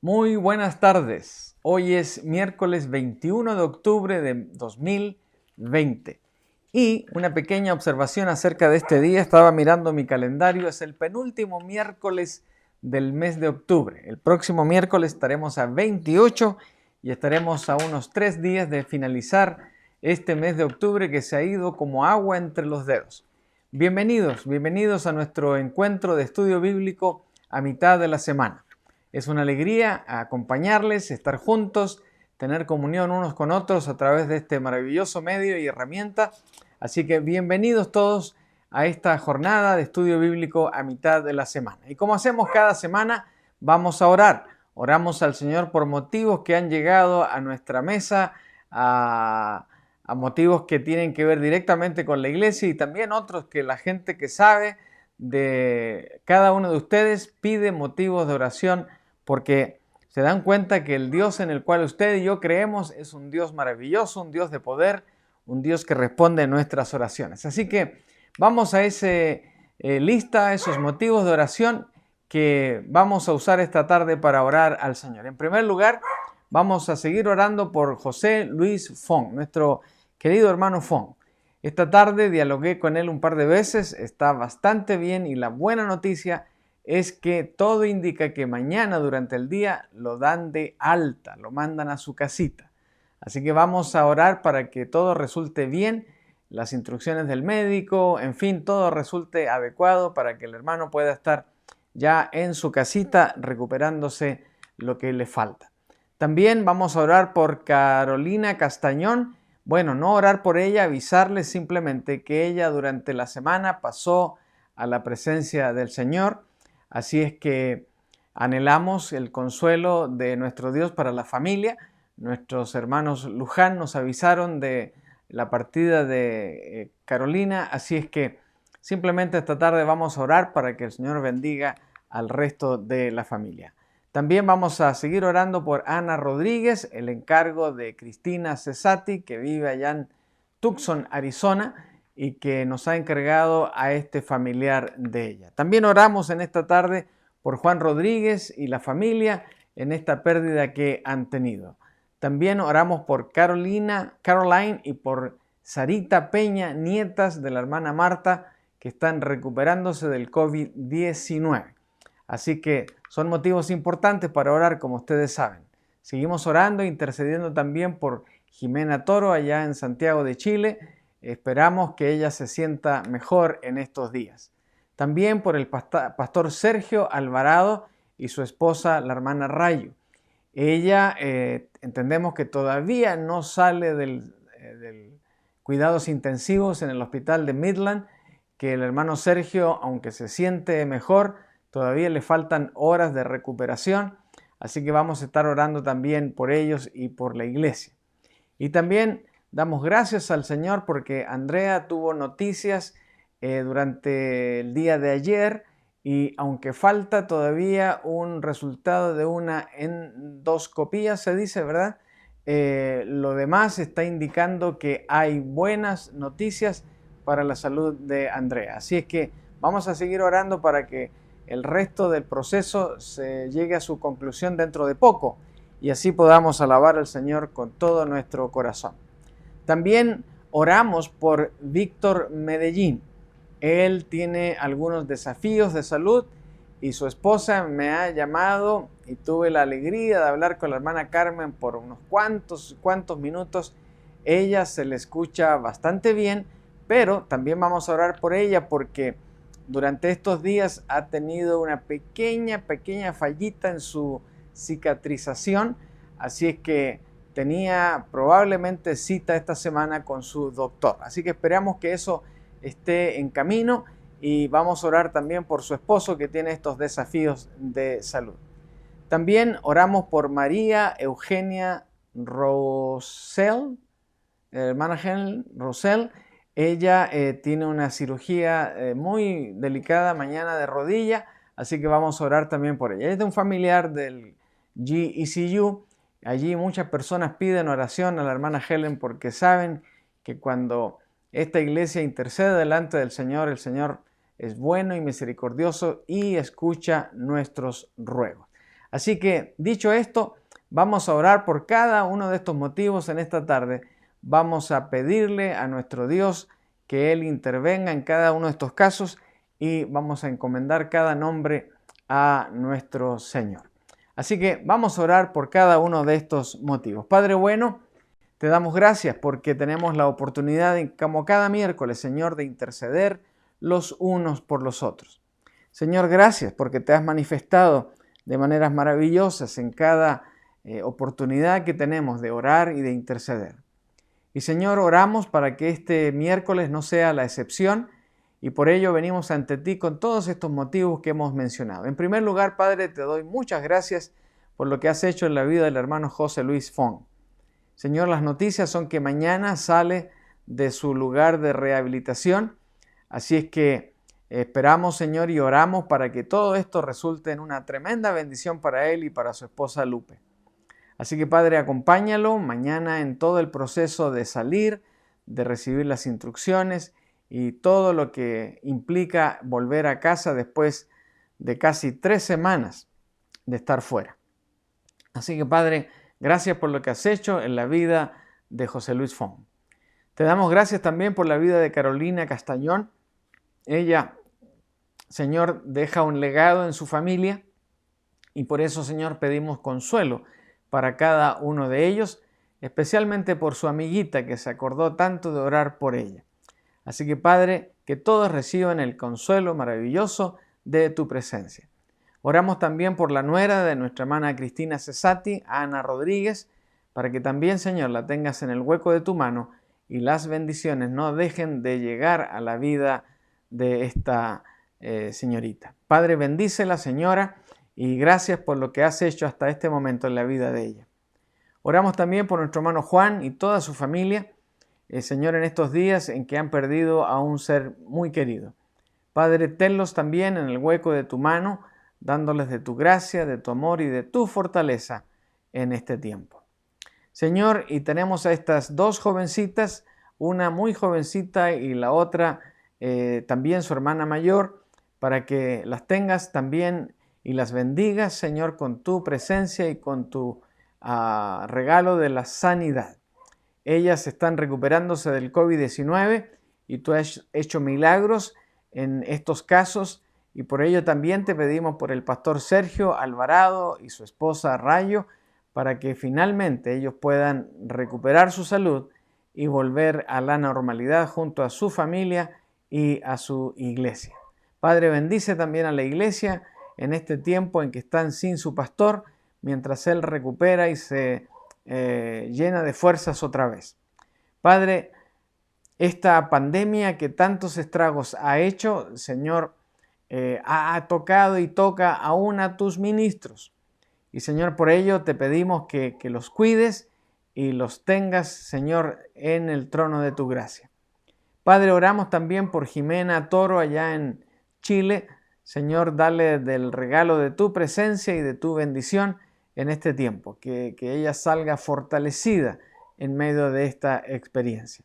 Muy buenas tardes. Hoy es miércoles 21 de octubre de 2020. Y una pequeña observación acerca de este día. Estaba mirando mi calendario. Es el penúltimo miércoles del mes de octubre. El próximo miércoles estaremos a 28 y estaremos a unos 3 días de finalizar este mes de octubre que se ha ido como agua entre los dedos. Bienvenidos a nuestro encuentro de estudio bíblico a mitad de la semana. Es una alegría acompañarles, estar juntos, tener comunión unos con otros a través de este maravilloso medio y herramienta. Así que bienvenidos todos a esta jornada de estudio bíblico a mitad de la semana. Y como hacemos cada semana, vamos a orar. Oramos al Señor por motivos que han llegado a nuestra mesa, a motivos que tienen que ver directamente con la iglesia y también otros que la gente que sabe de cada uno de ustedes pide motivos de oración porque se dan cuenta que el Dios en el cual usted y yo creemos es un Dios maravilloso, un Dios de poder, un Dios que responde a nuestras oraciones. Así que vamos a esa lista, esos motivos de oración que vamos a usar esta tarde para orar al Señor. En primer lugar, vamos a seguir orando por José Luis Fong, nuestro querido hermano Fong. Esta tarde dialogué con él un par de veces, está bastante bien y la buena noticia es que todo indica que mañana durante el día lo dan de alta, lo mandan a su casita. Así que vamos a orar para que todo resulte bien, las instrucciones del médico, en fin, todo resulte adecuado para que el hermano pueda estar ya en su casita recuperándose lo que le falta. También vamos a orar por Carolina Castañón. Bueno, no orar por ella, avisarle simplemente que ella durante la semana pasó a la presencia del Señor. Así es que anhelamos el consuelo de nuestro Dios para la familia. Nuestros hermanos Luján nos avisaron de la partida de Carolina, así es que simplemente esta tarde vamos a orar para que el Señor bendiga al resto de la familia. También vamos a seguir orando por Ana Rodríguez, el encargo de Cristina Cesati, que vive allá en Tucson, Arizona, y que nos ha encargado a este familiar de ella. También oramos en esta tarde por Juan Rodríguez y la familia en esta pérdida que han tenido. También oramos por Caroline y por Sarita Peña, nietas de la hermana Marta, que están recuperándose del COVID-19. Así que son motivos importantes para orar, como ustedes saben. Seguimos orando, intercediendo también por Jimena Toro allá en Santiago de Chile. Esperamos que ella se sienta mejor en estos días. También por el pastor Sergio Alvarado y su esposa, la hermana Rayo. Ella entendemos que todavía no sale del cuidados intensivos en el hospital de Midland, que el hermano Sergio, aunque se siente mejor, todavía le faltan horas de recuperación, así que vamos a estar orando también por ellos y por la iglesia. Y también damos gracias al Señor porque Andrea tuvo noticias durante el día de ayer y aunque falta todavía un resultado de una endoscopía, se dice, ¿verdad? Lo demás está indicando que hay buenas noticias para la salud de Andrea. Así es que vamos a seguir orando para que el resto del proceso se llegue a su conclusión dentro de poco y así podamos alabar al Señor con todo nuestro corazón. También oramos por Víctor Medellín. Él tiene algunos desafíos de salud y su esposa me ha llamado y tuve la alegría de hablar con la hermana Carmen por unos cuantos minutos. Ella se le escucha bastante bien, pero también vamos a orar por ella porque durante estos días ha tenido una pequeña fallita en su cicatrización, así es que tenía probablemente cita esta semana con su doctor. Así que esperamos que eso esté en camino y vamos a orar también por su esposo que tiene estos desafíos de salud. También oramos por María Eugenia Rosell, hermana Rosell. Ella tiene una cirugía muy delicada mañana de rodilla, así que vamos a orar también por ella. Es de un familiar del GECU. Allí muchas personas piden oración a la hermana Helen porque saben que cuando esta iglesia intercede delante del Señor, el Señor es bueno y misericordioso y escucha nuestros ruegos. Así que, dicho esto, vamos a orar por cada uno de estos motivos en esta tarde. Vamos a pedirle a nuestro Dios que Él intervenga en cada uno de estos casos y vamos a encomendar cada nombre a nuestro Señor. Así que vamos a orar por cada uno de estos motivos. Padre bueno, te damos gracias porque tenemos la oportunidad, como cada miércoles, Señor, de interceder los unos por los otros. Señor, gracias porque te has manifestado de maneras maravillosas en cada oportunidad que tenemos de orar y de interceder. Y Señor, oramos para que este miércoles no sea la excepción y por ello venimos ante ti con todos estos motivos que hemos mencionado. En primer lugar, Padre, te doy muchas gracias por lo que has hecho en la vida del hermano José Luis Fong. Señor, las noticias son que mañana sale de su lugar de rehabilitación, así es que esperamos, Señor, y oramos para que todo esto resulte en una tremenda bendición para él y para su esposa Lupe. Así que, Padre, acompáñalo mañana en todo el proceso de salir, de recibir las instrucciones y todo lo que implica volver a casa después de casi 3 semanas de estar fuera. Así que, Padre, gracias por lo que has hecho en la vida de José Luis Fong. Te damos gracias también por la vida de Carolina Castañón. Ella, Señor, deja un legado en su familia y por eso, Señor, pedimos consuelo para cada uno de ellos, especialmente por su amiguita que se acordó tanto de orar por ella. Así que, Padre, que todos reciban el consuelo maravilloso de tu presencia. Oramos también por la nuera de nuestra hermana Cristina Cesati, Ana Rodríguez, para que también, Señor, la tengas en el hueco de tu mano y las bendiciones no dejen de llegar a la vida de esta señorita. Padre, bendícela, señora, y gracias por lo que has hecho hasta este momento en la vida de ella. Oramos también por nuestro hermano Juan y toda su familia, Señor, en estos días en que han perdido a un ser muy querido. Padre, tenlos también en el hueco de tu mano, dándoles de tu gracia, de tu amor y de tu fortaleza en este tiempo. Señor, y tenemos a estas 2 jovencitas, una muy jovencita y la otra también su hermana mayor, para que las tengas también y las bendigas, Señor, con tu presencia y con tu regalo de la sanidad. Ellas están recuperándose del COVID-19 y tú has hecho milagros en estos casos y por ello también te pedimos por el pastor Sergio Alvarado y su esposa Rayo para que finalmente ellos puedan recuperar su salud y volver a la normalidad junto a su familia y a su iglesia. Padre, bendice también a la iglesia en este tiempo en que están sin su pastor, mientras él recupera y se llena de fuerzas otra vez. Padre, esta pandemia que tantos estragos ha hecho, Señor, ha tocado y toca aún a tus ministros. Y Señor, por ello te pedimos que los cuides y los tengas, Señor, en el trono de tu gracia. Padre, oramos también por Jimena Toro allá en Chile. Señor, dale del regalo de tu presencia y de tu bendición en este tiempo, que ella salga fortalecida en medio de esta experiencia.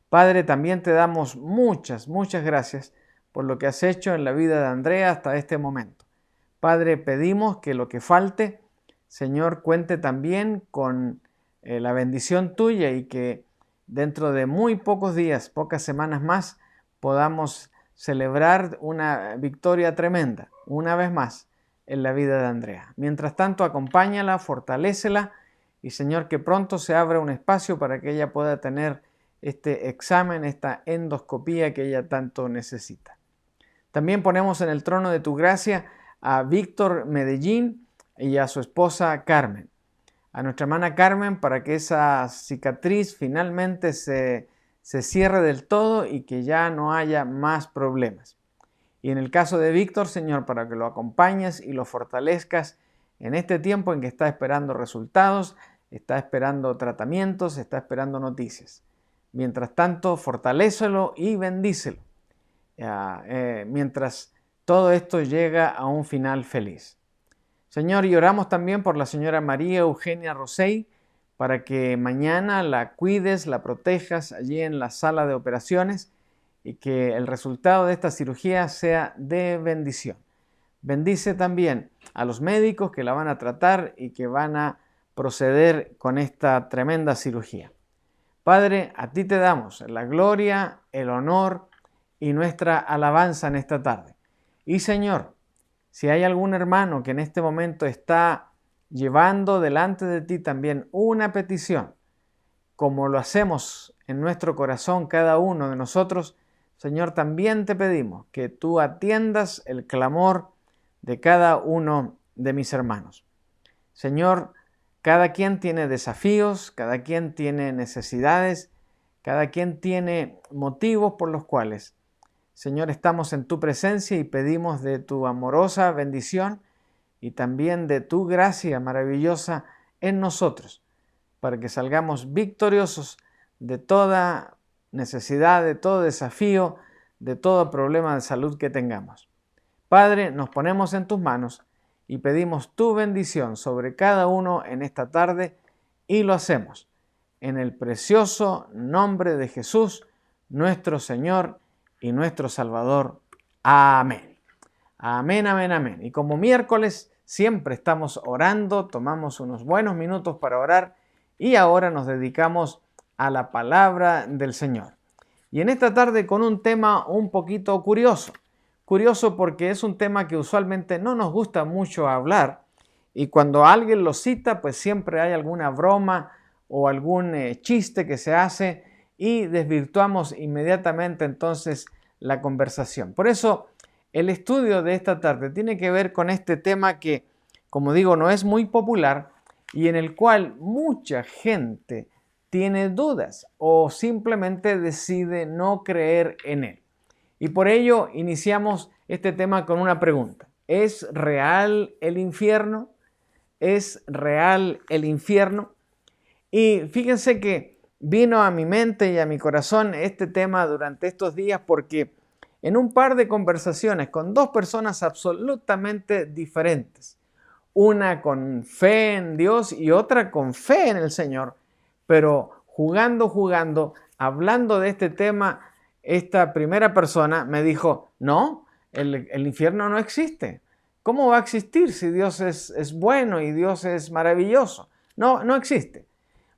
Padre, también te damos muchas gracias por lo que has hecho en la vida de Andrea hasta este momento. Padre, pedimos que lo que falte, Señor, cuente también con la bendición tuya y que dentro de muy pocos días, pocas semanas más, podamos celebrar una victoria tremenda, una vez más, en la vida de Andrea. Mientras tanto, acompáñala, fortalécela y, Señor, que pronto se abra un espacio para que ella pueda tener este examen, esta endoscopía que ella tanto necesita. También ponemos en el trono de tu gracia a Víctor Medellín y a su esposa Carmen. A nuestra hermana Carmen para que esa cicatriz finalmente se cierre del todo y que ya no haya más problemas. Y en el caso de Víctor, Señor, para que lo acompañes y lo fortalezcas en este tiempo en que está esperando resultados, está esperando tratamientos, está esperando noticias. Mientras tanto, fortalécelo y bendícelo, mientras todo esto llega a un final feliz. Señor, y oramos también por la señora María Eugenia Rosey, para que mañana la cuides, la protejas allí en la sala de operaciones y que el resultado de esta cirugía sea de bendición. Bendice también a los médicos que la van a tratar y que van a proceder con esta tremenda cirugía. Padre, a ti te damos la gloria, el honor y nuestra alabanza en esta tarde. Y Señor, si hay algún hermano que en este momento está llevando delante de ti también una petición, como lo hacemos en nuestro corazón cada uno de nosotros, Señor, también te pedimos que tú atiendas el clamor de cada uno de mis hermanos. Señor, cada quien tiene desafíos, cada quien tiene necesidades, cada quien tiene motivos por los cuales, Señor, estamos en tu presencia y pedimos de tu amorosa bendición y también de tu gracia maravillosa en nosotros, para que salgamos victoriosos de toda necesidad, de todo desafío, de todo problema de salud que tengamos. Padre, nos ponemos en tus manos y pedimos tu bendición sobre cada uno en esta tarde y lo hacemos en el precioso nombre de Jesús, nuestro Señor y nuestro Salvador. Amén. Amén, amén, amén. Y como miércoles siempre estamos orando, tomamos unos buenos minutos para orar y ahora nos dedicamos a la palabra del Señor. Y en esta tarde con un tema un poquito curioso. Curioso porque es un tema que usualmente no nos gusta mucho hablar y cuando alguien lo cita pues siempre hay alguna broma o algún chiste que se hace y desvirtuamos inmediatamente entonces la conversación. Por eso el estudio de esta tarde tiene que ver con este tema que, como digo, no es muy popular y en el cual mucha gente tiene dudas o simplemente decide no creer en él. Y por ello iniciamos este tema con una pregunta. ¿Es real el infierno? ¿Es real el infierno? Y fíjense que vino a mi mente y a mi corazón este tema durante estos días porque en un par de conversaciones con dos personas absolutamente diferentes, una con fe en Dios y otra con fe en el Señor, pero jugando, hablando de este tema, esta primera persona me dijo, no, el infierno no existe. ¿Cómo va a existir si Dios es bueno y Dios es maravilloso? No, no existe.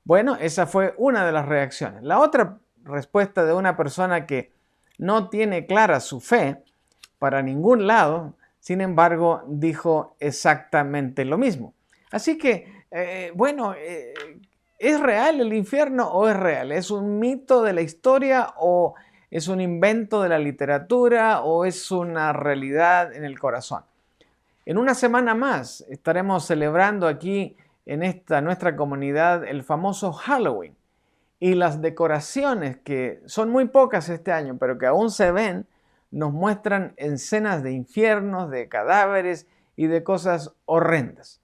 Bueno, esa fue una de las reacciones. La otra respuesta de una persona que no tiene clara su fe para ningún lado, sin embargo, dijo exactamente lo mismo. Así que, ¿es real el infierno o es real? ¿Es un mito de la historia o es un invento de la literatura o es una realidad en el corazón? En una semana más estaremos celebrando aquí en esta nuestra comunidad el famoso Halloween y las decoraciones que son muy pocas este año, pero que aún se ven, nos muestran escenas de infiernos, de cadáveres y de cosas horrendas.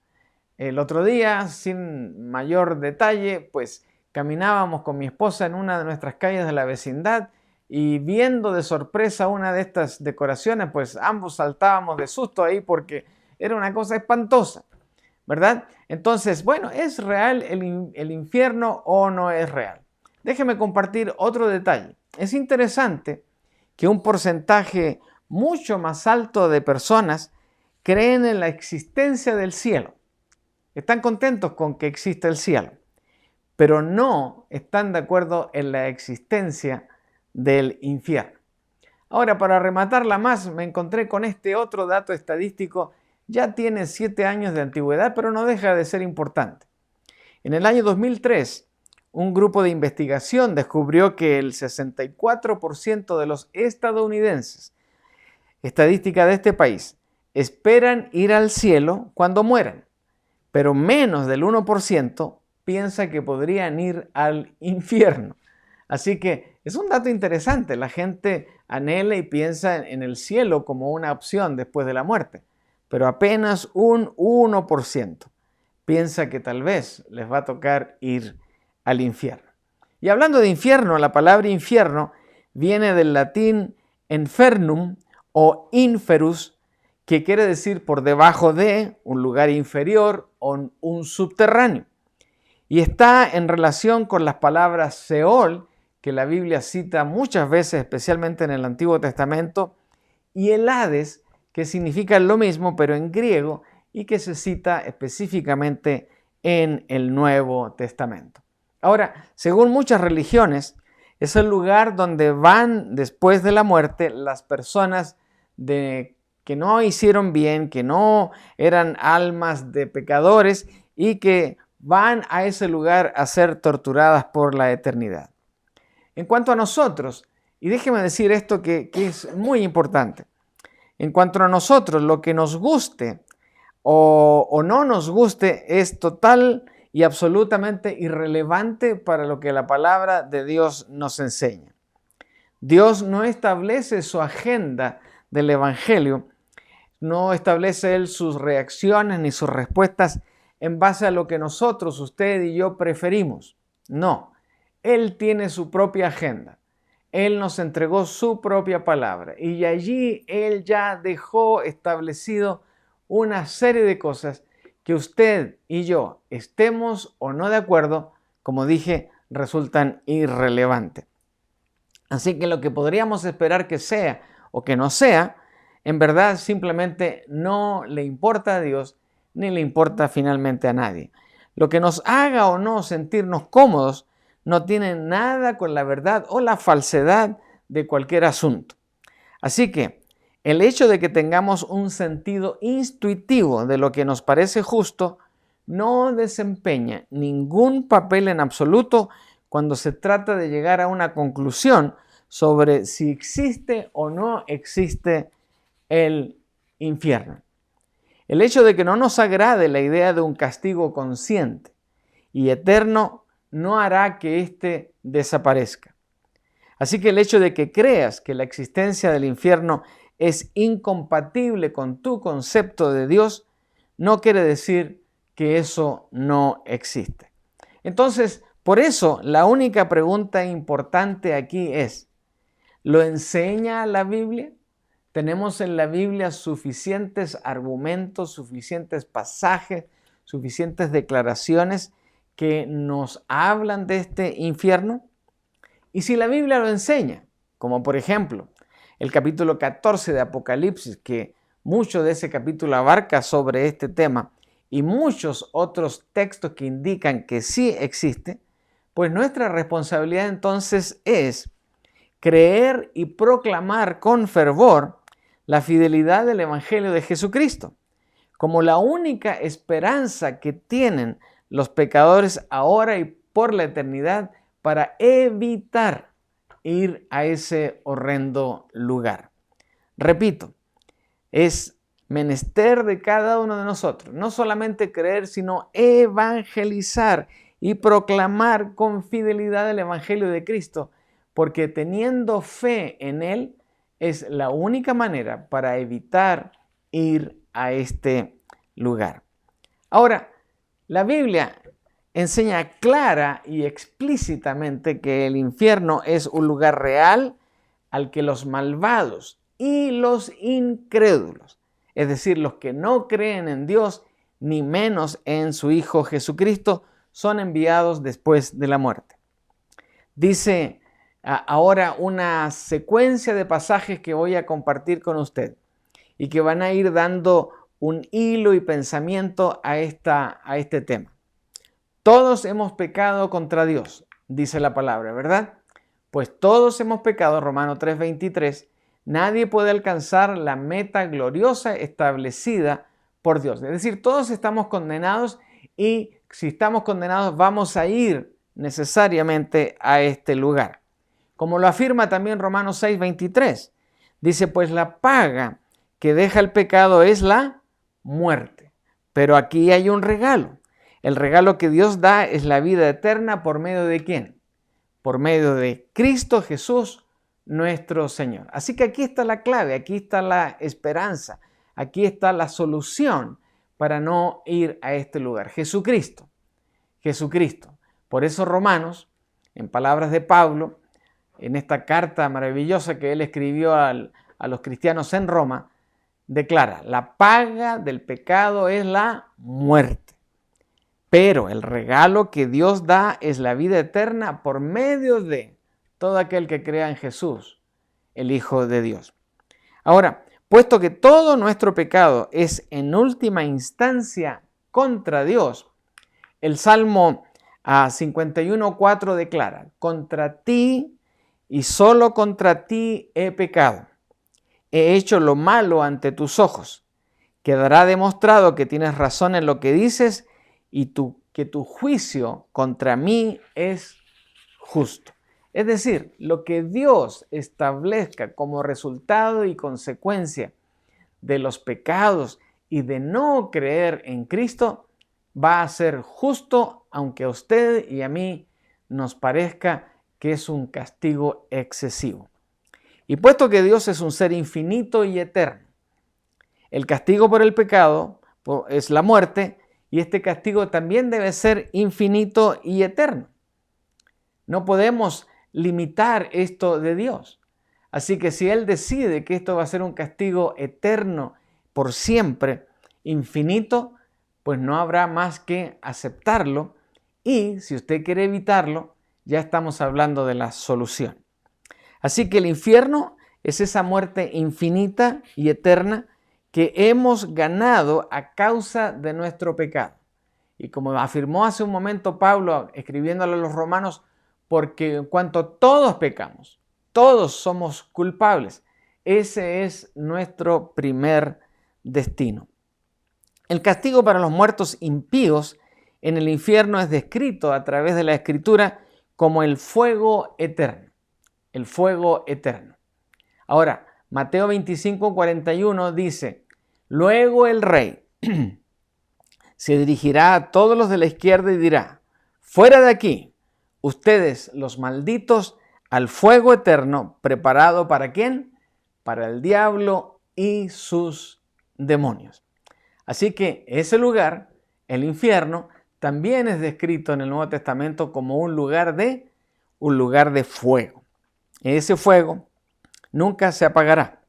El otro día, sin mayor detalle, pues caminábamos con mi esposa en una de nuestras calles de la vecindad y viendo de sorpresa una de estas decoraciones, pues ambos saltábamos de susto ahí porque era una cosa espantosa, ¿verdad? Entonces, bueno, ¿es real el infierno o no es real? Déjeme compartir otro detalle. Es interesante que un porcentaje mucho más alto de personas creen en la existencia del cielo. Están contentos con que exista el cielo, pero no están de acuerdo en la existencia del infierno. Ahora, para rematarla más, me encontré con este otro dato estadístico. Ya tiene 7 años de antigüedad, pero no deja de ser importante. En el año 2003, un grupo de investigación descubrió que el 64% de los estadounidenses, estadística de este país, esperan ir al cielo cuando mueran, pero menos del 1% piensa que podrían ir al infierno. Así que es un dato interesante. La gente anhela y piensa en el cielo como una opción después de la muerte, pero apenas un 1% piensa que tal vez les va a tocar ir al infierno. Y hablando de infierno, la palabra infierno viene del latín infernum o inferus, que quiere decir por debajo de, un lugar inferior o un subterráneo. Y está en relación con las palabras Seol, que la Biblia cita muchas veces, especialmente en el Antiguo Testamento, y el Hades, que significa lo mismo, pero en griego, y que se cita específicamente en el Nuevo Testamento. Ahora, según muchas religiones, es el lugar donde van después de la muerte las personas que no hicieron bien, que no eran almas de pecadores y que van a ese lugar a ser torturadas por la eternidad. En cuanto a nosotros, y déjeme decir esto que es muy importante, en cuanto a nosotros, lo que nos guste o no nos guste es total y absolutamente irrelevante para lo que la palabra de Dios nos enseña. Dios no establece su agenda del Evangelio, no establece Él sus reacciones ni sus respuestas en base a lo que nosotros, usted y yo, preferimos. No, Él tiene su propia agenda. Él nos entregó su propia palabra y allí Él ya dejó establecido una serie de cosas que usted y yo, estemos o no de acuerdo, como dije, resultan irrelevantes. Así que lo que podríamos esperar que sea o que no sea, en verdad simplemente no le importa a Dios ni le importa finalmente a nadie. Lo que nos haga o no sentirnos cómodos no tiene nada con la verdad o la falsedad de cualquier asunto. Así que el hecho de que tengamos un sentido intuitivo de lo que nos parece justo no desempeña ningún papel en absoluto cuando se trata de llegar a una conclusión sobre si existe o no existe el infierno. El hecho de que no nos agrade la idea de un castigo consciente y eterno no hará que éste desaparezca. Así que el hecho de que creas que la existencia del infierno es incompatible con tu concepto de Dios no quiere decir que eso no existe. Entonces, por eso, la única pregunta importante aquí es, ¿lo enseña la Biblia? ¿Tenemos en la Biblia suficientes argumentos, suficientes pasajes, suficientes declaraciones que nos hablan de este infierno? Y si la Biblia lo enseña, como por ejemplo el capítulo 14 de Apocalipsis, que mucho de ese capítulo abarca sobre este tema, y muchos otros textos que indican que sí existe, pues nuestra responsabilidad entonces es creer y proclamar con fervor la fidelidad del Evangelio de Jesucristo, como la única esperanza que tienen los pecadores ahora y por la eternidad para evitar ir a ese horrendo lugar. Repito, es menester de cada uno de nosotros, no solamente creer, sino evangelizar y proclamar con fidelidad el Evangelio de Cristo, porque teniendo fe en Él es la única manera para evitar ir a este lugar. Ahora, la Biblia enseña clara y explícitamente que el infierno es un lugar real al que los malvados y los incrédulos, es decir, los que no creen en Dios ni menos en su Hijo Jesucristo, son enviados después de la muerte. Dice ahora una secuencia de pasajes que voy a compartir con usted y que van a ir dando un hilo y pensamiento a este tema. Todos hemos pecado contra Dios, dice la palabra, ¿verdad? Pues todos hemos pecado, Romanos 3:23, nadie puede alcanzar la meta gloriosa establecida por Dios. Es decir, todos estamos condenados y si estamos condenados vamos a ir necesariamente a este lugar. Como lo afirma también Romanos 6:23, dice, pues la paga que deja el pecado es la muerte. Pero aquí hay un regalo. El regalo que Dios da es la vida eterna por medio de ¿quién? Por medio de Cristo Jesús, nuestro Señor. Así que aquí está la clave, aquí está la esperanza, aquí está la solución para no ir a este lugar. Jesucristo, Jesucristo. Por eso Romanos, en palabras de Pablo, en esta carta maravillosa que él escribió a los cristianos en Roma, declara, la paga del pecado es la muerte. Pero el regalo que Dios da es la vida eterna por medio de todo aquel que crea en Jesús, el Hijo de Dios. Ahora, puesto que todo nuestro pecado es en última instancia contra Dios. El Salmo 51:4 declara: contra ti y solo contra ti he pecado. He hecho lo malo ante tus ojos. Quedará demostrado que tienes razón en lo que dices y que tu juicio contra mí es justo. Es decir, lo que Dios establezca como resultado y consecuencia de los pecados y de no creer en Cristo va a ser justo, aunque a usted y a mí nos parezca que es un castigo excesivo. Y puesto que Dios es un ser infinito y eterno, el castigo por el pecado es la muerte, y este castigo también debe ser infinito y eterno. No podemos limitar esto de Dios. Así que si Él decide que esto va a ser un castigo eterno, por siempre, infinito, pues no habrá más que aceptarlo. Y si usted quiere evitarlo, ya estamos hablando de la solución. Así que el infierno es esa muerte infinita y eterna que hemos ganado a causa de nuestro pecado. Y como afirmó hace un momento Pablo escribiéndole a los romanos, porque en cuanto todos pecamos, todos somos culpables. Ese es nuestro primer destino. El castigo para los muertos impíos en el infierno es descrito a través de la Escritura como el fuego eterno. El fuego eterno. Ahora, Mateo 25:41 dice: luego el rey se dirigirá a todos los de la izquierda y dirá: fuera de aquí, ustedes los malditos, al fuego eterno, preparado ¿para quién? Para el diablo y sus demonios. Así que ese lugar, el infierno, también es descrito en el Nuevo Testamento como un lugar de fuego. Ese fuego nunca se apagará.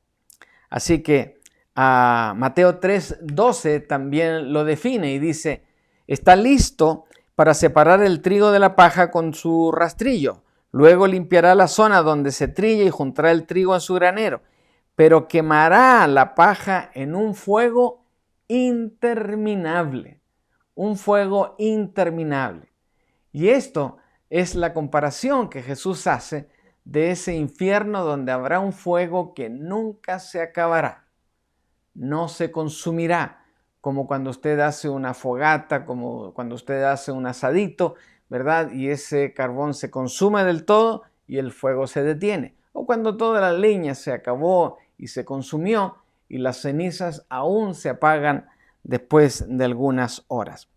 Así que Mateo 3:12 también lo define y dice: está listo para separar el trigo de la paja con su rastrillo. Luego limpiará la zona donde se trilla y juntará el trigo en su granero, pero quemará la paja en un fuego interminable. Un fuego interminable. Y esto es la comparación que Jesús hace de ese infierno donde habrá un fuego que nunca se acabará. No se consumirá, como cuando usted hace una fogata, como cuando usted hace un asadito, ¿verdad? Y ese carbón se consume del todo y el fuego se detiene. O cuando toda la leña se acabó y se consumió y las cenizas aún se apagan después de algunas horas.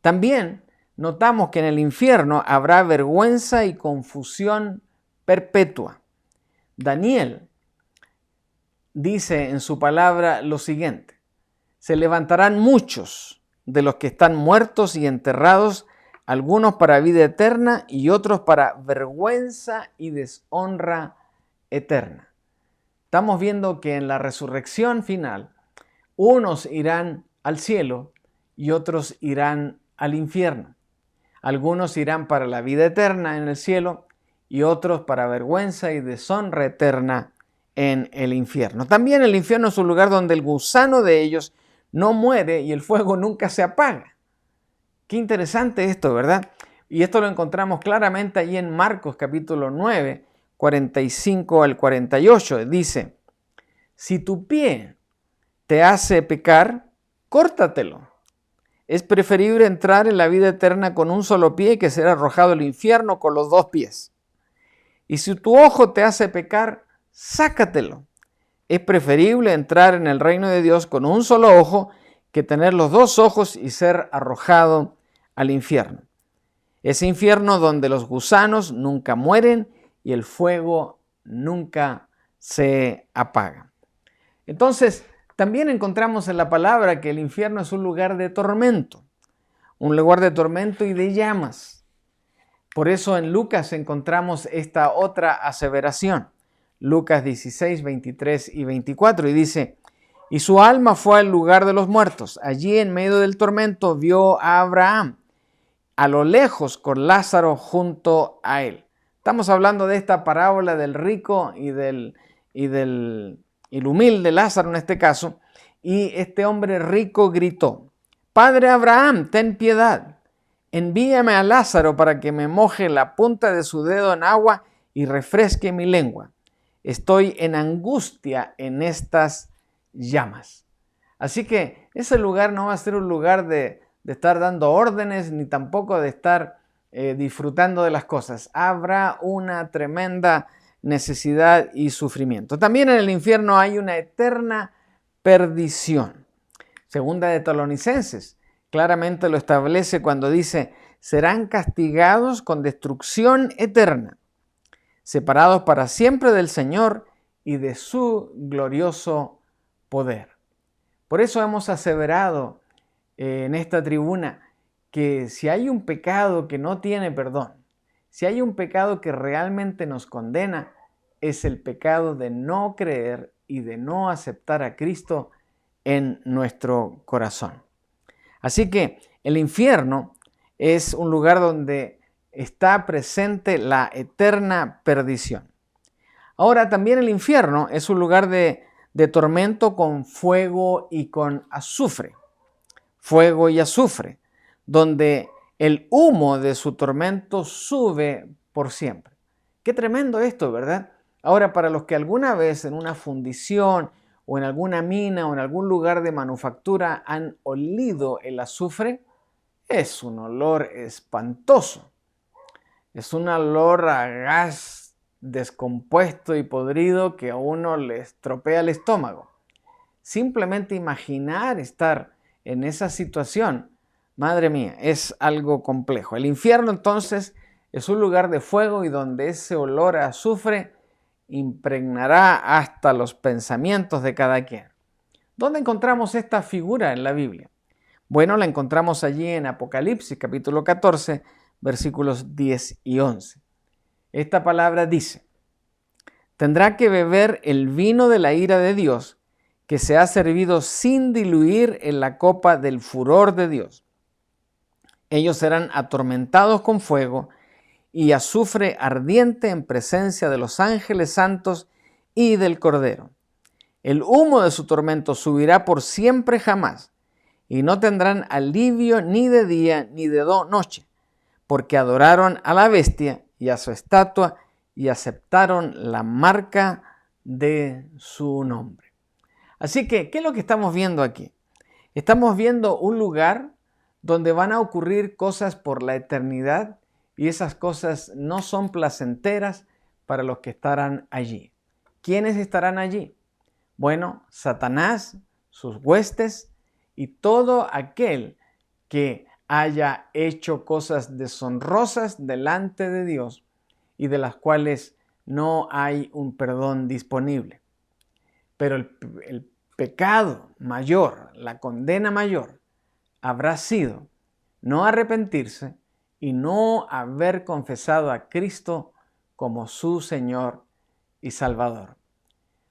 También notamos que en el infierno habrá vergüenza y confusión perpetua. Daniel dice en su palabra lo siguiente: se levantarán muchos de los que están muertos y enterrados, algunos para vida eterna y otros para vergüenza y deshonra eterna. Estamos viendo que en la resurrección final, unos irán al cielo y otros irán al infierno. Algunos irán para la vida eterna en el cielo y otros para vergüenza y deshonra eterna en el infierno. También el infierno es un lugar donde el gusano de ellos no muere y el fuego nunca se apaga. Qué interesante esto, ¿verdad? Y esto lo encontramos claramente ahí en Marcos capítulo 9, 45 al 48. Dice: si tu pie te hace pecar, córtatelo. Es preferible entrar en la vida eterna con un solo pie que ser arrojado al infierno con los dos pies. Y si tu ojo te hace pecar, sácatelo. Es preferible entrar en el reino de Dios con un solo ojo que tener los dos ojos y ser arrojado al infierno. Ese infierno donde los gusanos nunca mueren y el fuego nunca se apaga. Entonces, también encontramos en la palabra que el infierno es un lugar de tormento y de llamas. Por eso en Lucas encontramos esta otra aseveración, Lucas 16, 23 y 24, y dice: y su alma fue al lugar de los muertos. Allí en medio del tormento vio a Abraham, a lo lejos con Lázaro junto a él. Estamos hablando de esta parábola del rico y del el humilde Lázaro en este caso, y este hombre rico gritó: Padre Abraham, ten piedad, envíame a Lázaro para que me moje la punta de su dedo en agua y refresque mi lengua. Estoy en angustia en estas llamas. Así que ese lugar no va a ser un lugar de estar dando órdenes, ni tampoco de estar disfrutando de las cosas. Habrá una tremenda necesidad y sufrimiento. También en el infierno hay una eterna perdición. Segunda de Tesalonicenses claramente lo establece cuando dice: serán castigados con destrucción eterna, separados para siempre del Señor y de su glorioso poder. Por eso hemos aseverado en esta tribuna que si hay un pecado que no tiene perdón, si hay un pecado que realmente nos condena, es el pecado de no creer y de no aceptar a Cristo en nuestro corazón. Así que el infierno es un lugar donde está presente la eterna perdición. Ahora, también el infierno es un lugar de tormento con fuego y con azufre. Fuego y azufre, donde el humo de su tormento sube por siempre. Qué tremendo esto, ¿verdad? Ahora, para los que alguna vez en una fundición o en alguna mina o en algún lugar de manufactura han olido el azufre, es un olor espantoso. Es un olor a gas descompuesto y podrido que a uno le estropea el estómago. Simplemente imaginar estar en esa situación, madre mía, es algo complejo. El infierno entonces es un lugar de fuego y donde ese olor a azufre impregnará hasta los pensamientos de cada quien. ¿Dónde encontramos esta figura en la Biblia? Bueno, la encontramos allí en Apocalipsis capítulo 14, versículos 10 y 11. Esta palabra dice: tendrá que beber el vino de la ira de Dios, que se ha servido sin diluir en la copa del furor de Dios. Ellos serán atormentados con fuego y azufre ardiente en presencia de los ángeles santos y del Cordero. El humo de su tormento subirá por siempre jamás, y no tendrán alivio ni de día ni de noche, porque adoraron a la bestia y a su estatua y aceptaron la marca de su nombre. Así que, ¿qué es lo que estamos viendo aquí? Estamos viendo un lugar donde van a ocurrir cosas por la eternidad y esas cosas no son placenteras para los que estarán allí. ¿Quiénes estarán allí? Bueno, Satanás, sus huestes y todo aquel que haya hecho cosas deshonrosas delante de Dios y de las cuales no hay un perdón disponible. Pero el pecado mayor, la condena mayor, habrá sido no arrepentirse y no haber confesado a Cristo como su Señor y Salvador.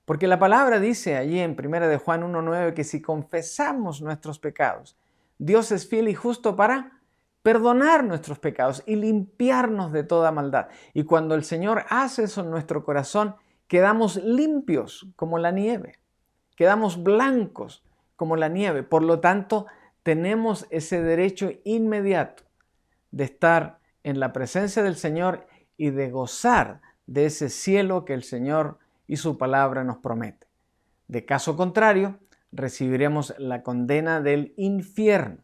Porque la palabra dice allí en 1 de Juan 1:9 que si confesamos nuestros pecados, Dios es fiel y justo para perdonar nuestros pecados y limpiarnos de toda maldad. Y cuando el Señor hace eso en nuestro corazón, quedamos limpios como la nieve. Quedamos blancos como la nieve. Por lo tanto, tenemos ese derecho inmediato de estar en la presencia del Señor y de gozar de ese cielo que el Señor y su palabra nos promete. De caso contrario, recibiremos la condena del infierno.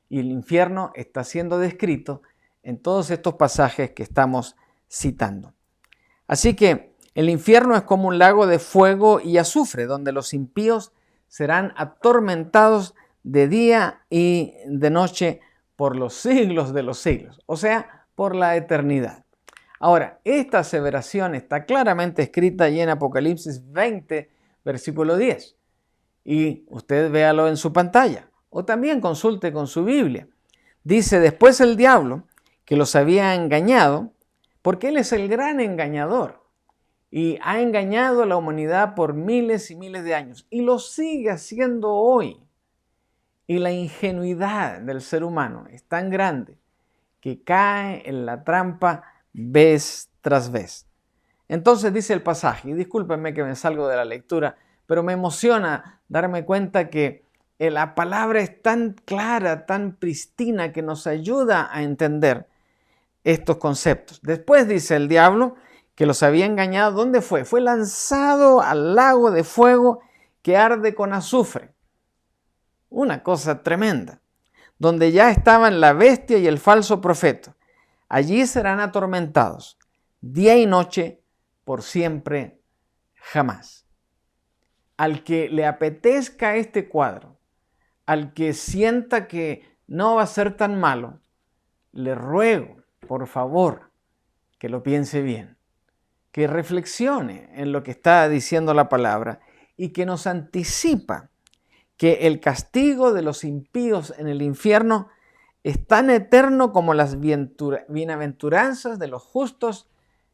Y el infierno está siendo descrito en todos estos pasajes que estamos citando. Así que el infierno es como un lago de fuego y azufre, donde los impíos serán atormentados de día y de noche por los siglos de los siglos, o sea, por la eternidad. Ahora, esta aseveración está claramente escrita allí en Apocalipsis 20, versículo 10. Y usted véalo en su pantalla o también consulte con su Biblia. Dice: después el diablo, que los había engañado, porque él es el gran engañador y ha engañado a la humanidad por miles y miles de años y lo sigue haciendo hoy. Y la ingenuidad del ser humano es tan grande que cae en la trampa vez tras vez. Entonces dice el pasaje, y discúlpenme que me salgo de la lectura, pero me emociona darme cuenta que la palabra es tan clara, tan pristina, que nos ayuda a entender estos conceptos. Después dice el diablo que los había engañado. ¿Dónde fue? Fue lanzado al lago de fuego que arde con azufre. Una cosa tremenda. Donde ya estaban la bestia y el falso profeta. Allí serán atormentados, día y noche, por siempre, jamás. Al que le apetezca este cuadro, al que sienta que no va a ser tan malo, le ruego, por favor, que lo piense bien, que reflexione en lo que está diciendo la palabra y que nos anticipa que el castigo de los impíos en el infierno es tan eterno como las bienaventuranzas de los justos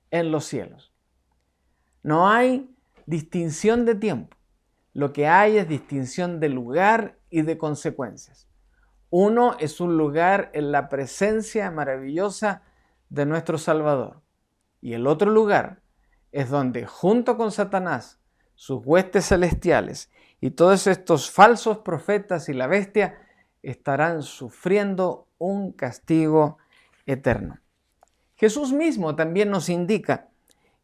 en los cielos. No hay distinción de tiempo, lo que hay es distinción de lugar y de consecuencias. Uno es un lugar en la presencia maravillosa de nuestro Salvador, y el otro lugar es donde, junto con Satanás, sus huestes celestiales y todos estos falsos profetas y la bestia, estarán sufriendo un castigo eterno. Jesús mismo también nos indica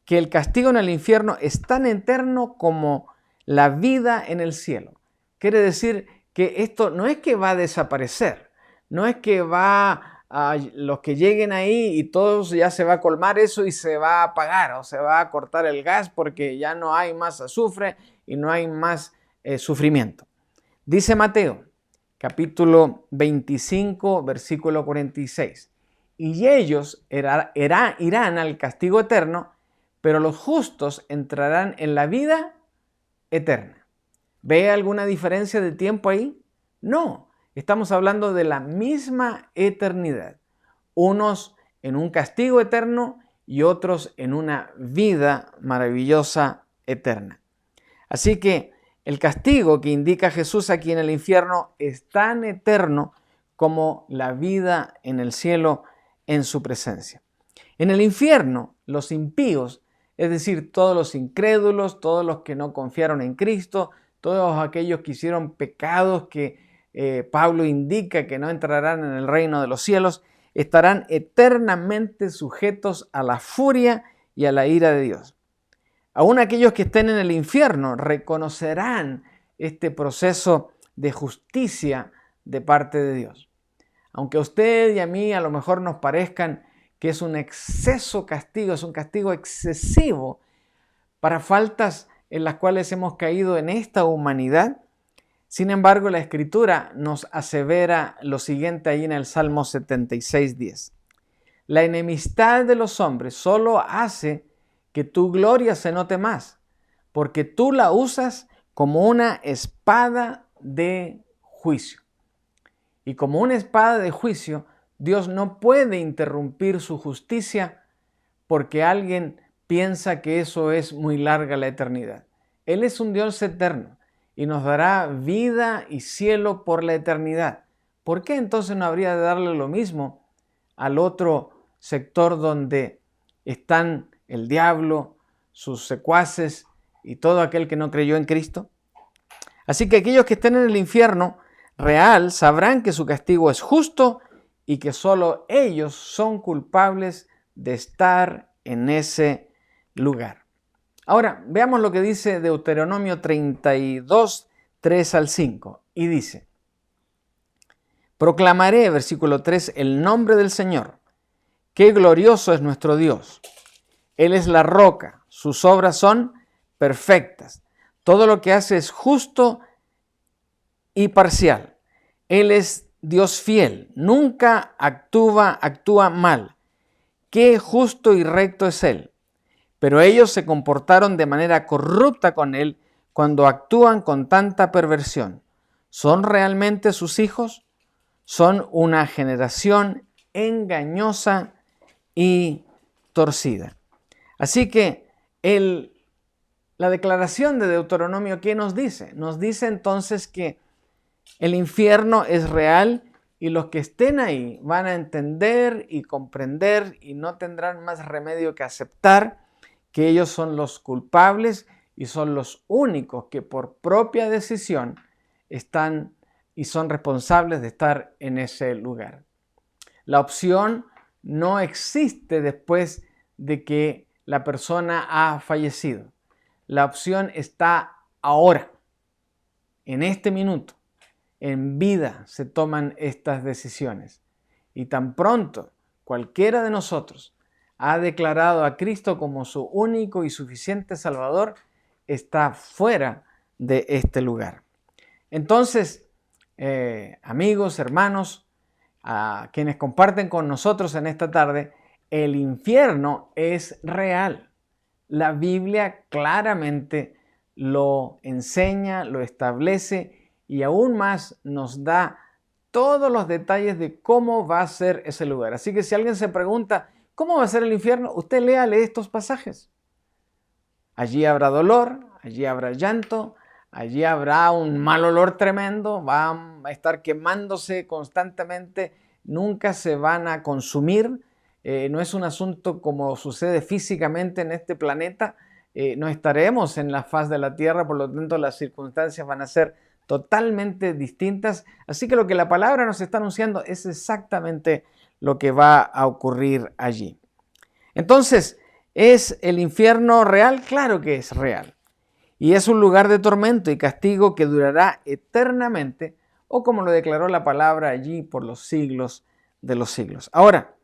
que el castigo en el infierno es tan eterno como la vida en el cielo. Quiere decir que esto no es que va a desaparecer, no es que va a los que lleguen ahí y todos ya se va a colmar eso y se va a apagar o se va a cortar el gas porque ya no hay más azufre y no hay más sufrimiento. Dice Mateo, capítulo 25, versículo 46. Y ellos irán al castigo eterno, pero los justos entrarán en la vida eterna. ¿Ve alguna diferencia de tiempo ahí? No, estamos hablando de la misma eternidad. Unos en un castigo eterno y otros en una vida maravillosa eterna. Así que el castigo que indica Jesús aquí en el infierno es tan eterno como la vida en el cielo en su presencia. En el infierno, los impíos, es decir, todos los incrédulos, todos los que no confiaron en Cristo, todos aquellos que hicieron pecados que Pablo indica que no entrarán en el reino de los cielos, estarán eternamente sujetos a la furia y a la ira de Dios. Aún aquellos que estén en el infierno reconocerán este proceso de justicia de parte de Dios. Aunque a usted y a mí a lo mejor nos parezcan que es un exceso castigo, es un castigo excesivo para faltas en las cuales hemos caído en esta humanidad, sin embargo la Escritura nos asevera lo siguiente ahí en el Salmo 76:10. La enemistad de los hombres solo hace que tu gloria se note más, porque tú la usas como una espada de juicio. Y como una espada de juicio, Dios no puede interrumpir su justicia porque alguien piensa que eso es muy larga la eternidad. Él es un Dios eterno y nos dará vida y cielo por la eternidad. ¿Por qué entonces no habría de darle lo mismo al otro sector donde están el diablo, sus secuaces y todo aquel que no creyó en Cristo? Así que aquellos que estén en el infierno real sabrán que su castigo es justo y que solo ellos son culpables de estar en ese lugar. Ahora, veamos lo que dice Deuteronomio 32, 3 al 5. Y dice, proclamaré, versículo 3, el nombre del Señor. Qué glorioso es nuestro Dios. Él es la roca, sus obras son perfectas. Todo lo que hace es justo y parcial. Él es Dios fiel, nunca actúa mal. Qué justo y recto es Él. Pero ellos se comportaron de manera corrupta con Él cuando actúan con tanta perversión. ¿Son realmente sus hijos? Son una generación engañosa y torcida. Así que la declaración de Deuteronomio, ¿qué nos dice? Nos dice entonces que el infierno es real y los que estén ahí van a entender y comprender y no tendrán más remedio que aceptar que ellos son los culpables y son los únicos que por propia decisión están y son responsables de estar en ese lugar. La opción no existe después de que la persona ha fallecido. La opción está ahora, en este minuto. En vida se toman estas decisiones. Y tan pronto cualquiera de nosotros ha declarado a Cristo como su único y suficiente Salvador, está fuera de este lugar. Entonces, amigos, hermanos, a quienes comparten con nosotros en esta tarde, el infierno es real. La Biblia claramente lo enseña, lo establece y aún más nos da todos los detalles de cómo va a ser ese lugar. Así que si alguien se pregunta, ¿cómo va a ser el infierno? Usted léale estos pasajes. Allí habrá dolor, allí habrá llanto, allí habrá un mal olor tremendo, van a estar quemándose constantemente, nunca se van a consumir. No es un asunto como sucede físicamente en este planeta. No estaremos en la faz de la Tierra, por lo tanto las circunstancias van a ser totalmente distintas. Así que lo que la palabra nos está anunciando es exactamente lo que va a ocurrir allí. Entonces, ¿es el infierno real? Claro que es real. Y es un lugar de tormento y castigo que durará eternamente, o como lo declaró la palabra allí, por los siglos de los siglos. Ahora,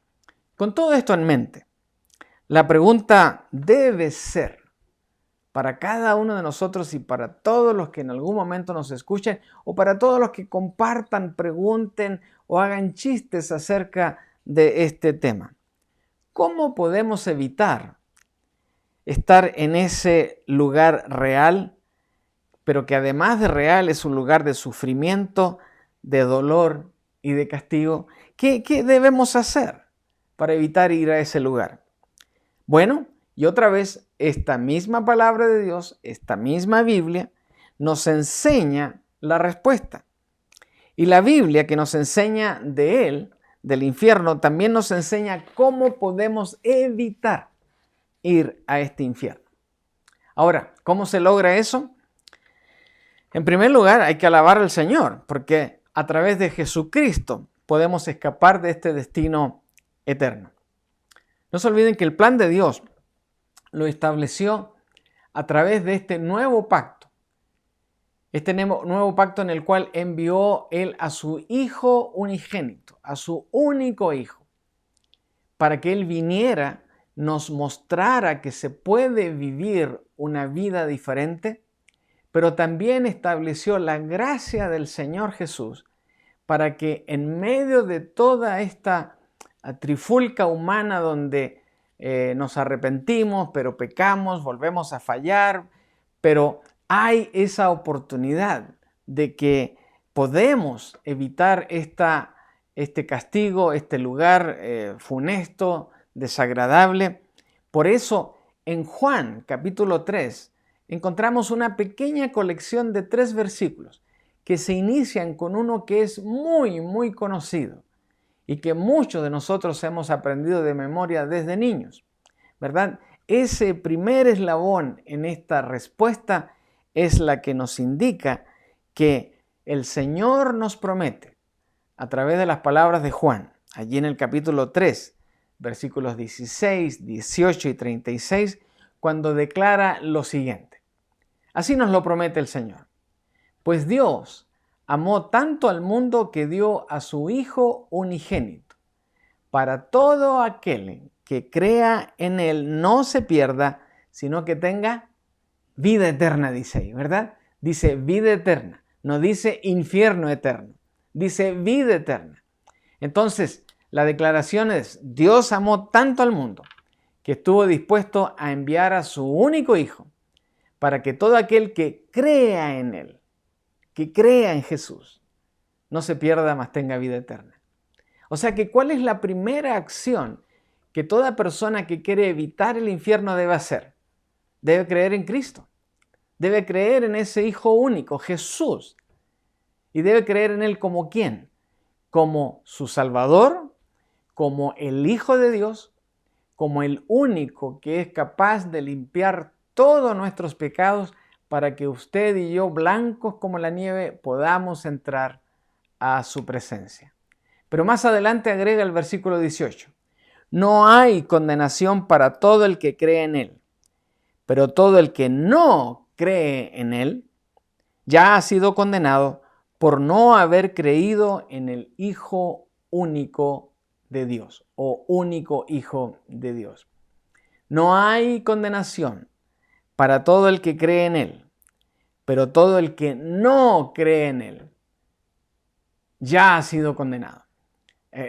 con todo esto en mente, la pregunta debe ser para cada uno de nosotros y para todos los que en algún momento nos escuchen, o para todos los que compartan, pregunten o hagan chistes acerca de este tema. ¿Cómo podemos evitar estar en ese lugar real, pero que además de real es un lugar de sufrimiento, de dolor y de castigo? ¿Qué debemos hacer para evitar ir a ese lugar? Bueno, y otra vez, esta misma palabra de Dios, esta misma Biblia, nos enseña la respuesta. Y la Biblia que nos enseña de él, del infierno, también nos enseña cómo podemos evitar ir a este infierno. Ahora, ¿cómo se logra eso? En primer lugar, hay que alabar al Señor, porque a través de Jesucristo podemos escapar de este destino eterno. No se olviden que el plan de Dios lo estableció a través de este nuevo pacto. Este nuevo pacto en el cual envió Él a su Hijo unigénito, a su único Hijo, para que Él viniera, nos mostrara que se puede vivir una vida diferente, pero también estableció la gracia del Señor Jesús para que en medio de toda esta trifulca humana donde nos arrepentimos, pero pecamos, volvemos a fallar, pero hay esa oportunidad de que podemos evitar este castigo, este lugar funesto, desagradable. Por eso en Juan capítulo 3 encontramos una pequeña colección de 3 versículos que se inician con uno que es muy, muy conocido y que muchos de nosotros hemos aprendido de memoria desde niños, ¿verdad? Ese primer eslabón en esta respuesta es la que nos indica que el Señor nos promete, a través de las palabras de Juan, allí en el capítulo 3, versículos 16, 18 y 36, cuando declara lo siguiente. Así nos lo promete el Señor. Pues Dios amó tanto al mundo que dio a su Hijo unigénito, para todo aquel que crea en Él no se pierda, sino que tenga vida eterna, dice ahí, ¿verdad? Dice vida eterna, no dice infierno eterno, dice vida eterna. Entonces, la declaración es, Dios amó tanto al mundo que estuvo dispuesto a enviar a su único Hijo, para que todo aquel que crea en Él, que crea en Jesús, no se pierda, mas tenga vida eterna. O sea que, ¿cuál es la primera acción que toda persona que quiere evitar el infierno debe hacer? Debe creer en Cristo. Debe creer en ese Hijo único, Jesús. Y debe creer en Él como ¿quién? Como su Salvador, como el Hijo de Dios, como el único que es capaz de limpiar todos nuestros pecados para que usted y yo, blancos como la nieve, podamos entrar a su presencia. Pero más adelante agrega el versículo 18. No hay condenación para todo el que cree en Él, pero todo el que no cree en Él ya ha sido condenado por no haber creído en el Hijo único de Dios o único Hijo de Dios. No hay condenación para todo el que cree en Él, pero todo el que no cree en Él ya ha sido condenado.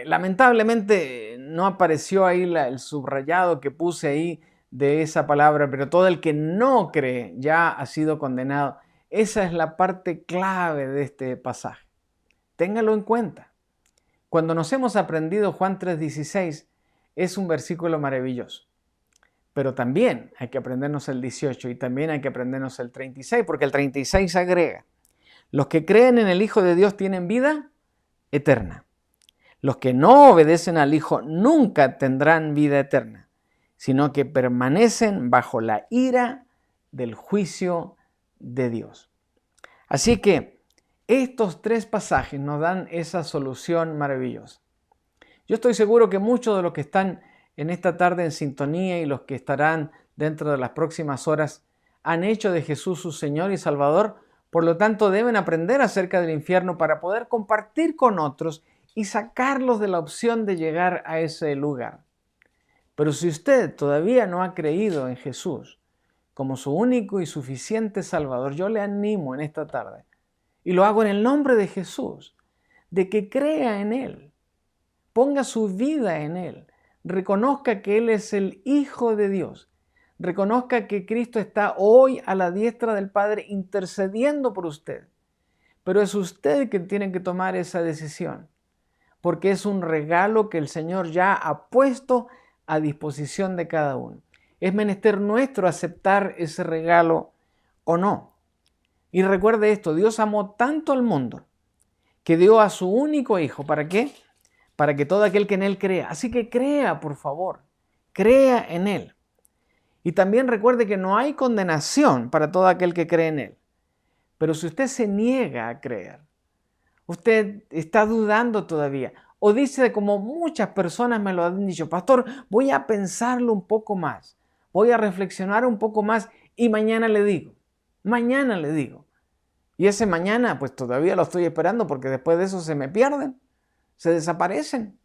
Lamentablemente no apareció ahí el subrayado que puse ahí de esa palabra, pero todo el que no cree ya ha sido condenado. Esa es la parte clave de este pasaje. Téngalo en cuenta. Cuando nos hemos aprendido Juan 3:16, es un versículo maravilloso. Pero también hay que aprendernos el 18 y también hay que aprendernos el 36, porque el 36 agrega: los que creen en el Hijo de Dios tienen vida eterna. Los que no obedecen al Hijo nunca tendrán vida eterna, sino que permanecen bajo la ira del juicio de Dios. Así que estos tres pasajes nos dan esa solución maravillosa. Yo estoy seguro que muchos de los que están en esta tarde en sintonía y los que estarán dentro de las próximas horas han hecho de Jesús su Señor y Salvador, por lo tanto deben aprender acerca del infierno para poder compartir con otros y sacarlos de la opción de llegar a ese lugar. Pero si usted todavía no ha creído en Jesús como su único y suficiente Salvador, yo le animo en esta tarde, y lo hago en el nombre de Jesús, de que crea en Él, ponga su vida en Él, reconozca que Él es el Hijo de Dios, reconozca que Cristo está hoy a la diestra del Padre intercediendo por usted. Pero es usted quien tiene que tomar esa decisión, porque es un regalo que el Señor ya ha puesto a disposición de cada uno. Es menester nuestro aceptar ese regalo o no. Y recuerde esto, Dios amó tanto al mundo que dio a su único Hijo. ¿Para qué? Para que todo aquel que en Él crea. Así que crea, por favor, crea en Él. Y también recuerde que no hay condenación para todo aquel que cree en Él. Pero si usted se niega a creer, usted está dudando todavía, o dice como muchas personas me lo han dicho: pastor, voy a pensarlo un poco más, voy a reflexionar un poco más y mañana le digo. Y ese mañana pues todavía lo estoy esperando, porque después de eso se me pierden, se desaparecen,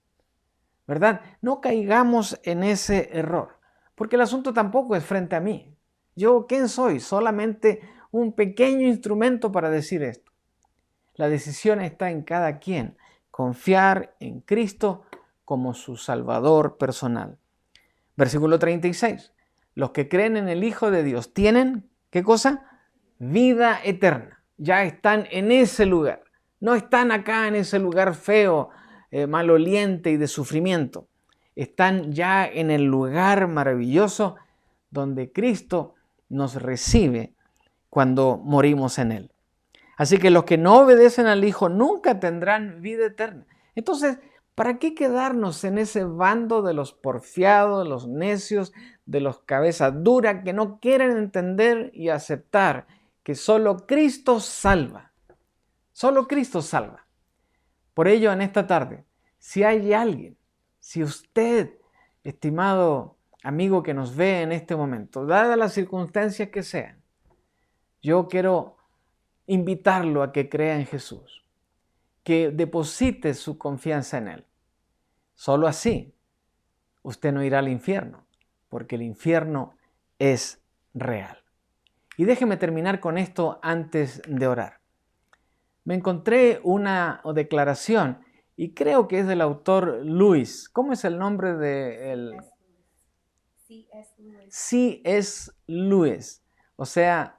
¿verdad? No caigamos en ese error, porque el asunto tampoco es frente a mí. ¿Yo quién soy? Solamente un pequeño instrumento para decir esto. La decisión está en cada quien, confiar en Cristo como su Salvador personal. Versículo 36. Los que creen en el Hijo de Dios tienen, ¿qué cosa? Vida eterna. Ya están en ese lugar. No están acá en ese lugar feo, maloliente y de sufrimiento. Están ya en el lugar maravilloso donde Cristo nos recibe cuando morimos en Él. Así que los que no obedecen al Hijo nunca tendrán vida eterna. Entonces, ¿para qué quedarnos en ese bando de los porfiados, de los necios, de los cabezas duras que no quieren entender y aceptar que solo Cristo salva? Solo Cristo salva. Por ello, en esta tarde, si hay alguien, si usted, estimado amigo que nos ve en este momento, dadas las circunstancias que sean, yo quiero invitarlo a que crea en Jesús, que deposite su confianza en Él. Solo así usted no irá al infierno, porque el infierno es real. Y déjeme terminar con esto antes de orar. Me encontré una declaración y creo que es del autor Lewis. ¿Cómo es el nombre de él? C.S. Lewis. O sea,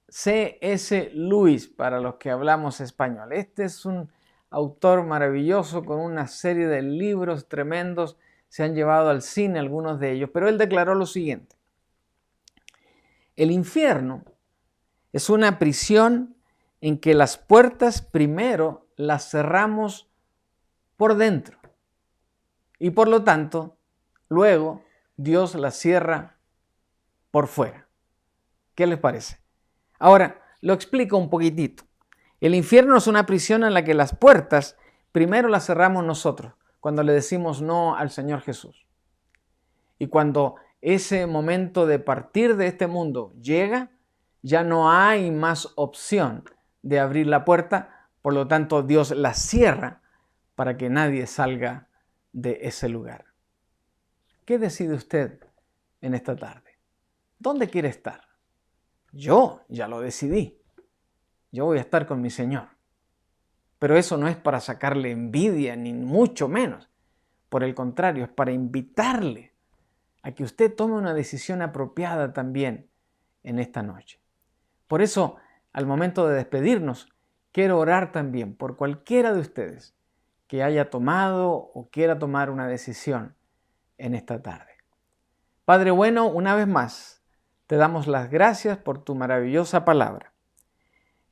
C.S. Lewis para los que hablamos español. Este es un autor maravilloso con una serie de libros tremendos. Se han llevado al cine algunos de ellos. Pero él declaró lo siguiente: el infierno es una prisión en que las puertas primero las cerramos por dentro y por lo tanto luego Dios las cierra por fuera. ¿Qué les parece? Ahora, lo explico un poquitito. El infierno es una prisión en la que las puertas primero las cerramos nosotros, cuando le decimos no al Señor Jesús. Y cuando ese momento de partir de este mundo llega, ya no hay más opción de abrir la puerta, por lo tanto Dios la cierra para que nadie salga de ese lugar. ¿Qué decide usted en esta tarde? ¿Dónde quiere estar? Yo ya lo decidí. Yo voy a estar con mi Señor. Pero eso no es para sacarle envidia, ni mucho menos. Por el contrario, es para invitarle a que usted tome una decisión apropiada también en esta noche. Por eso, al momento de despedirnos, quiero orar también por cualquiera de ustedes que haya tomado o quiera tomar una decisión en esta tarde. Padre bueno, una vez más, te damos las gracias por tu maravillosa palabra.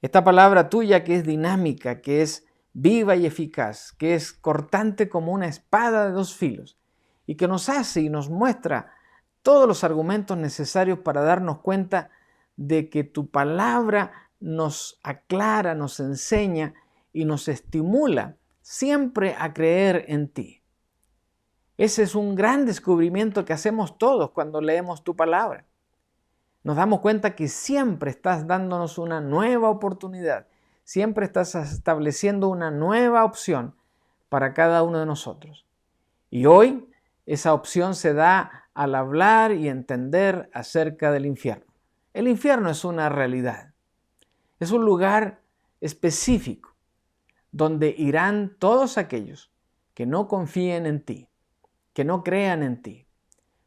Esta palabra tuya que es dinámica, que es viva y eficaz, que es cortante como una espada de dos filos y que nos hace y nos muestra todos los argumentos necesarios para darnos cuenta de que tu palabra nos aclara, nos enseña y nos estimula siempre a creer en ti. Ese es un gran descubrimiento que hacemos todos cuando leemos tu palabra. Nos damos cuenta que siempre estás dándonos una nueva oportunidad, siempre estás estableciendo una nueva opción para cada uno de nosotros. Y hoy esa opción se da al hablar y entender acerca del infierno. El infierno es una realidad, es un lugar específico donde irán todos aquellos que no confíen en ti, que no crean en ti.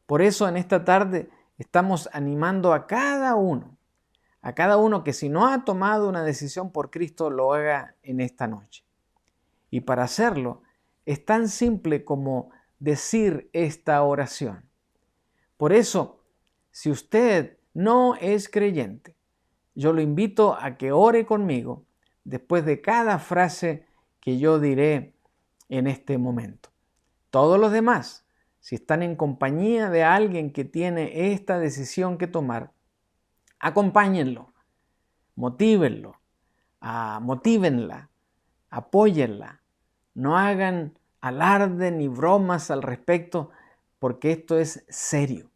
Por eso en esta tarde estamos animando a cada uno que si no ha tomado una decisión por Cristo, lo haga en esta noche. Y para hacerlo es tan simple como decir esta oración. Por eso, si usted no es creyente, yo lo invito a que ore conmigo después de cada frase que yo diré en este momento. Todos los demás, si están en compañía de alguien que tiene esta decisión que tomar, acompáñenlo, motívenlo, motívenla, apóyenla. No hagan alarde ni bromas al respecto, porque esto es serio.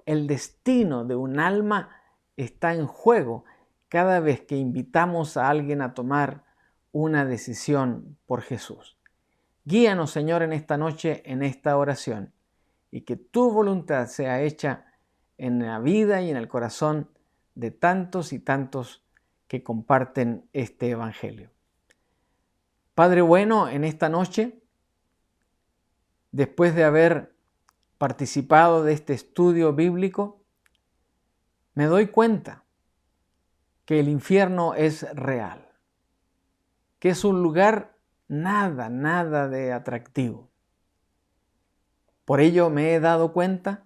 El destino de un alma está en juego cada vez que invitamos a alguien a tomar una decisión por Jesús. Guíanos, Señor, en esta noche, en esta oración, y que tu voluntad sea hecha en la vida y en el corazón de tantos y tantos que comparten este evangelio. Padre bueno, en esta noche, después de haber participado de este estudio bíblico, me doy cuenta que el infierno es real, que es un lugar nada de atractivo. Por ello me he dado cuenta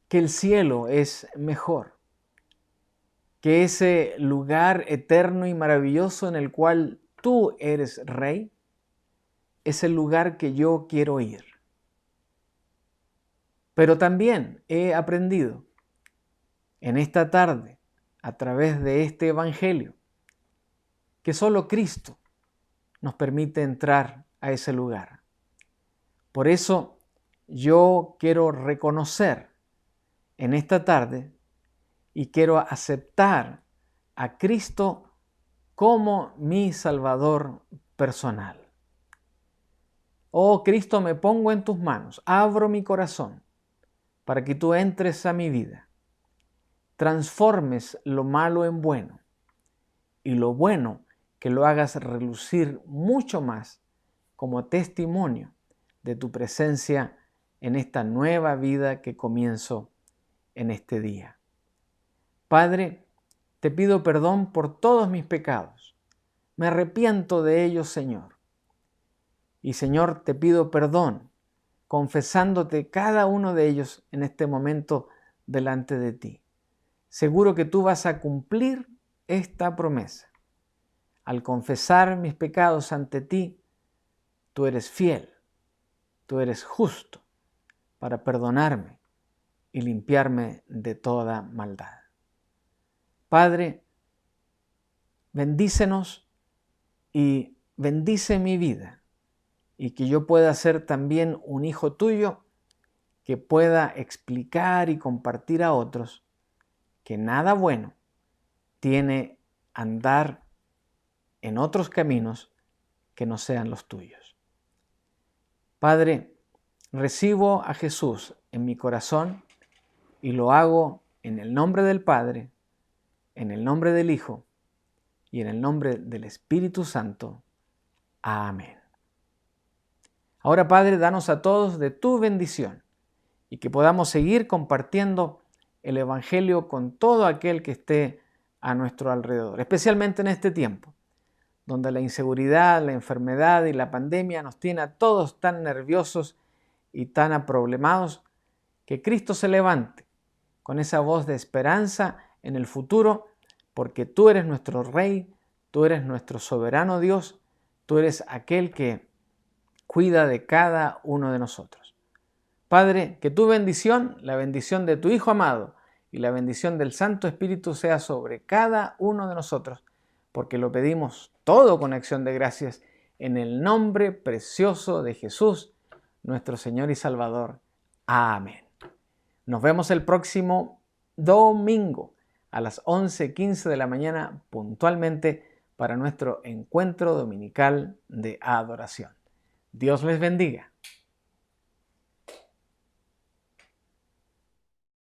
que el cielo es mejor, que ese lugar eterno y maravilloso en el cual tú eres rey, es el lugar que yo quiero ir. Pero también he aprendido en esta tarde, a través de este evangelio, que solo Cristo nos permite entrar a ese lugar. Por eso yo quiero reconocer en esta tarde y quiero aceptar a Cristo como mi Salvador personal. Oh Cristo, me pongo en tus manos, abro mi corazón para que tú entres a mi vida, transformes lo malo en bueno y lo bueno que lo hagas relucir mucho más como testimonio de tu presencia en esta nueva vida que comienzo en este día. Padre, te pido perdón por todos mis pecados. Me arrepiento de ellos, Señor. Y Señor, te pido perdón, confesándote cada uno de ellos en este momento delante de ti. Seguro que tú vas a cumplir esta promesa. Al confesar mis pecados ante ti, tú eres fiel, tú eres justo para perdonarme y limpiarme de toda maldad. Padre, bendícenos y bendice mi vida, y que yo pueda ser también un hijo tuyo que pueda explicar y compartir a otros que nada bueno tiene andar en otros caminos que no sean los tuyos. Padre, recibo a Jesús en mi corazón y lo hago en el nombre del Padre, en el nombre del Hijo y en el nombre del Espíritu Santo. Amén. Ahora, Padre, danos a todos de tu bendición y que podamos seguir compartiendo el Evangelio con todo aquel que esté a nuestro alrededor, especialmente en este tiempo, donde la inseguridad, la enfermedad y la pandemia nos tiene a todos tan nerviosos y tan aproblemados, que Cristo se levante con esa voz de esperanza en el futuro, porque tú eres nuestro Rey, tú eres nuestro soberano Dios, tú eres aquel que cuida de cada uno de nosotros. Padre, que tu bendición, la bendición de tu Hijo amado y la bendición del Santo Espíritu sea sobre cada uno de nosotros, porque lo pedimos todo con acción de gracias en el nombre precioso de Jesús, nuestro Señor y Salvador. Amén. Nos vemos el próximo domingo a las 11:15 de la mañana puntualmente para nuestro encuentro dominical de adoración. Dios les bendiga.